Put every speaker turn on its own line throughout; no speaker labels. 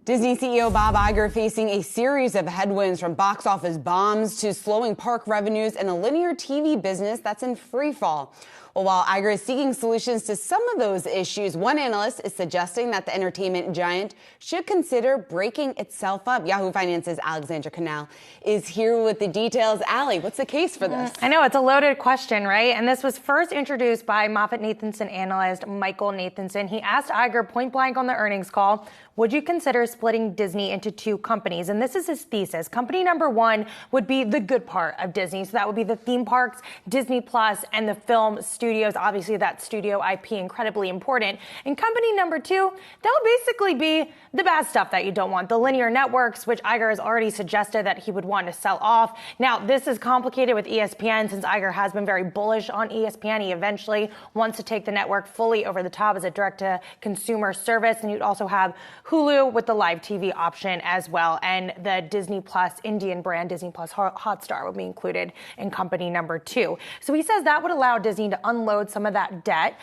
Disney CEO Bob Iger facing a series of headwinds, from box office bombs to slowing park revenues and a linear TV business that's in free fall. Well, while Iger is seeking solutions to some of those issues, one analyst is suggesting that the entertainment giant should consider breaking itself up. Yahoo Finance's Alexandra Canal is here with the details. Allie, what's the case for this?
I know, it's a loaded question, right? And this was first introduced by MoffettNathanson analyst Michael Nathanson. He asked Iger point blank on the earnings call, would you consider splitting Disney into two companies? And this is his thesis. Company number one would be the good part of Disney. So that would be the theme parks, Disney Plus, and the film studios. Obviously, that studio IP incredibly important. And company number two, that would basically be the bad stuff that you don't want. The linear networks, which Iger has already suggested that he would want to sell off. Now, this is complicated with ESPN, since Iger has been very bullish on ESPN. He eventually wants to take the network fully over the top as a direct-to-consumer service. And you'd also have Hulu with the live TV option as well. And the Disney Plus Indian brand, Disney Plus Hotstar, would be included in company number two. So he says that would allow Disney to unload some of that debt,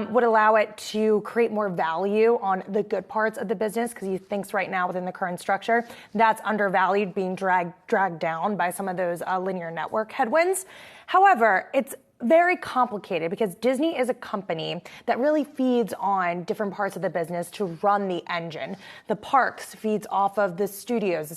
would allow it to create more value on the good parts of the business, because he thinks right now within the current structure that's undervalued, being dragged down by some of those linear network headwinds. However, it's very complicated because Disney is a company that really feeds on different parts of the business to run the engine. The parks feeds off of the studios,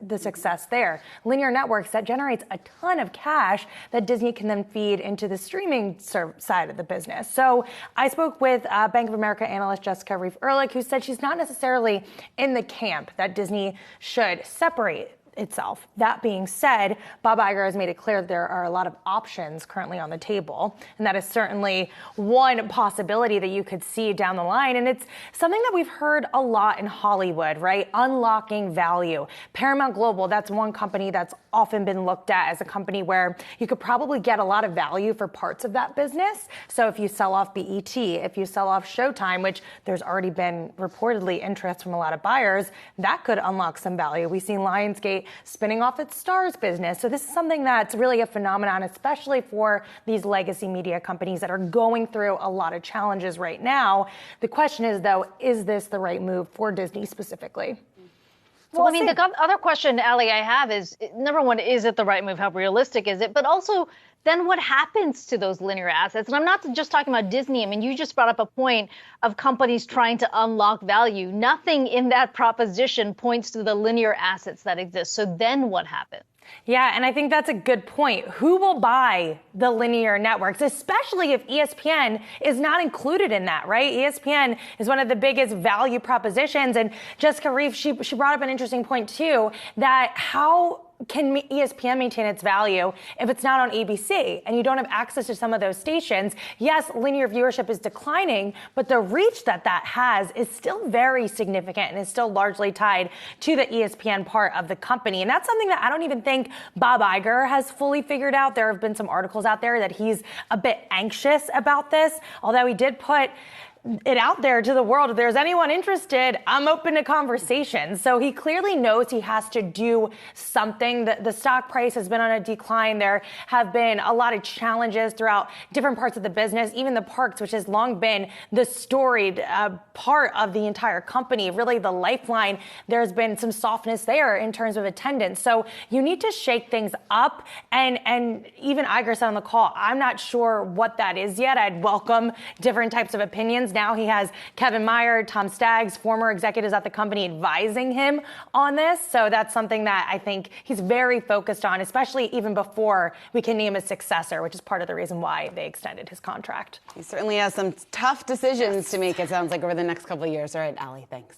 the success there. Linear networks, that generates a ton of cash that Disney can then feed into the streaming side of the business. So I spoke with Bank of America analyst Jessica Reif-Ehrlich, who said she's not necessarily in the camp that Disney should separate itself. That being said, Bob Iger has made it clear that there are a lot of options currently on the table, and that is certainly one possibility that you could see down the line. And it's something that we've heard a lot in Hollywood, right? Unlocking value. Paramount Global, that's one company that's often been looked at as a company where you could probably get a lot of value for parts of that business. So if you sell off BET, if you sell off Showtime, which there's already been reportedly interest from a lot of buyers, that could unlock some value. We've seen Lionsgate spinning off its Starz business. So this is something that's really a phenomenon, especially for these legacy media companies that are going through a lot of challenges right now. The question is, though, is this the right move for Disney specifically?
Well, I mean, the other question, Allie, I have is, number one, is it the right move? How realistic is it? But also, then what happens to those linear assets? And I'm not just talking about Disney. I mean, you just brought up a point of companies trying to unlock value. Nothing in that proposition points to the linear assets that exist. So then what happens?
Yeah, and I think that's a good point. Who will buy the linear networks, especially if ESPN is not included in that, right? ESPN is one of the biggest value propositions. And Jessica Reif, she brought up an interesting point, too, that how can ESPN maintain its value if it's not on ABC and you don't have access to some of those stations? Yes, linear viewership is declining, but the reach that has is still very significant and is still largely tied to the ESPN part of the company. And that's something that I don't even think Bob Iger has fully figured out. There have been some articles out there that he's a bit anxious about this, although he did put it out there to the world. If there's anyone interested, I'm open to conversation. So he clearly knows he has to do something. The stock price has been on a decline. There have been a lot of challenges throughout different parts of the business, even the parks, which has long been the storied part of the entire company, really the lifeline. There's been some softness there in terms of attendance. So you need to shake things up. And even Iger said on the call, I'm not sure what that is yet. I'd welcome different types of opinions. Now he has Kevin Meyer, Tom Staggs, former executives at the company, advising him on this. So that's something that I think he's very focused on, especially even before we can name a successor, which is part of the reason why they extended his contract.
He certainly has some tough decisions to make, it sounds like, over the next couple of years. All right, Allie, thanks.